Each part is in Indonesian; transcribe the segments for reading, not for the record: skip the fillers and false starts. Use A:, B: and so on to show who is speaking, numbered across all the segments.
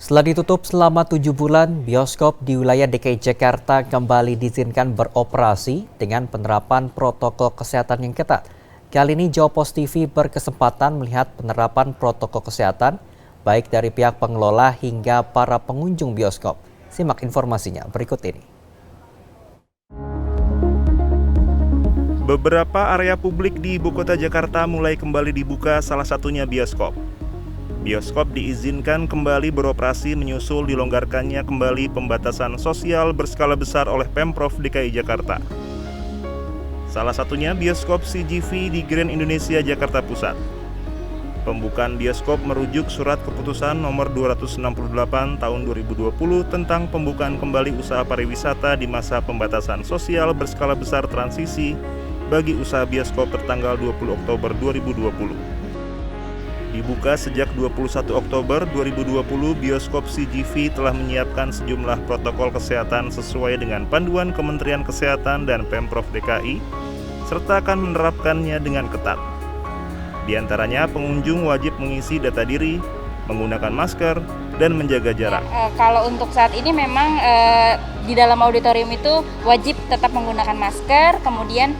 A: Setelah ditutup selama 7 bulan, bioskop di wilayah DKI Jakarta kembali diizinkan beroperasi dengan penerapan protokol kesehatan yang ketat. Kali ini Jawa Pos TV berkesempatan melihat penerapan protokol kesehatan baik dari pihak pengelola hingga para pengunjung bioskop. Simak informasinya berikut ini.
B: Beberapa area publik di Ibu Kota Jakarta mulai kembali dibuka, salah satunya bioskop. Bioskop diizinkan kembali beroperasi menyusul dilonggarkannya kembali pembatasan sosial berskala besar oleh Pemprov DKI Jakarta. Salah satunya bioskop CGV di Grand Indonesia Jakarta Pusat. Pembukaan bioskop merujuk surat keputusan nomor 268 tahun 2020 tentang pembukaan kembali usaha pariwisata di masa pembatasan sosial berskala besar transisi bagi usaha bioskop tertanggal 20 Oktober 2020. Dibuka sejak 21 Oktober 2020, bioskop CGV telah menyiapkan sejumlah protokol kesehatan sesuai dengan panduan Kementerian Kesehatan dan Pemprov DKI, serta akan menerapkannya dengan ketat. Di antaranya, pengunjung wajib mengisi data diri, menggunakan masker, dan menjaga jarak.
C: Kalau untuk saat ini memang di dalam auditorium itu wajib tetap menggunakan masker, kemudian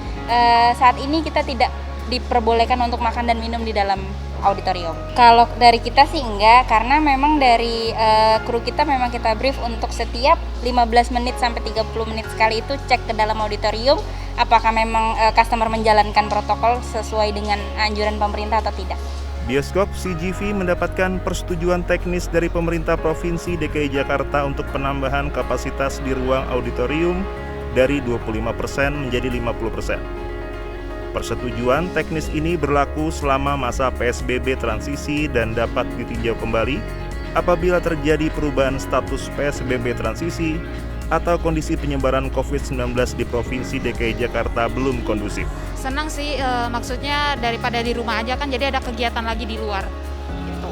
C: saat ini kita tidak diperbolehkan untuk makan dan minum di dalam auditorium. Kalau dari kita sih enggak, karena memang dari kru kita memang kita brief untuk setiap 15 menit sampai 30 menit sekali itu cek ke dalam auditorium apakah memang customer menjalankan protokol sesuai dengan anjuran pemerintah atau tidak.
B: Bioskop CGV mendapatkan persetujuan teknis dari pemerintah Provinsi DKI Jakarta untuk penambahan kapasitas di ruang auditorium dari 25% menjadi 50%. Persetujuan teknis ini berlaku selama masa PSBB transisi dan dapat ditinjau kembali apabila terjadi perubahan status PSBB transisi atau kondisi penyebaran COVID-19 di Provinsi DKI Jakarta belum kondusif.
D: Senang sih, maksudnya daripada di rumah aja kan, jadi ada kegiatan lagi di luar. Gitu.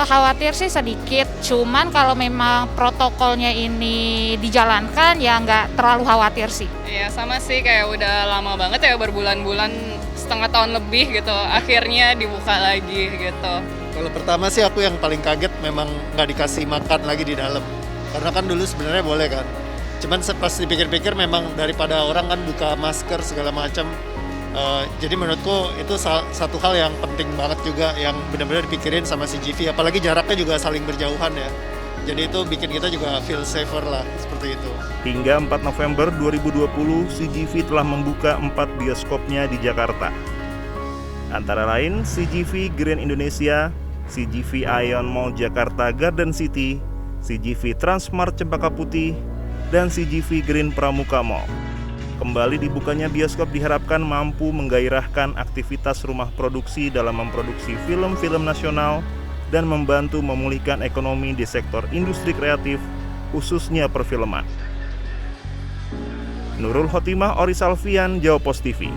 D: Khawatir sih sedikit, cuman kalau memang protokolnya ini dijalankan ya nggak terlalu khawatir sih.
E: Ya sama sih, kayak udah lama banget ya, berbulan-bulan, setengah tahun lebih gitu, akhirnya dibuka lagi gitu.
F: Kalau pertama sih aku yang paling kaget memang nggak dikasih makan lagi di dalam. Karena kan dulu sebenarnya boleh kan. Cuman pas dipikir-pikir memang daripada orang kan buka masker segala macam. Jadi menurutku itu satu hal yang penting banget juga yang benar-benar dipikirin sama CGV. Apalagi jaraknya juga saling berjauhan ya. Jadi itu bikin kita juga feel safer lah, seperti itu.
B: Hingga 4 November 2020, CGV telah membuka 4 bioskopnya di Jakarta. Antara lain CGV Grand Indonesia, CGV Ion Mall Jakarta Garden City, CGV Transmart Cempaka Putih, dan CGV Green Pramuka Mall. Kembali dibukanya bioskop diharapkan mampu menggairahkan aktivitas rumah produksi dalam memproduksi film-film nasional dan membantu memulihkan ekonomi di sektor industri kreatif, khususnya perfilman. Nurul Khotimah, Ori Salvian, Jawa Pos TV.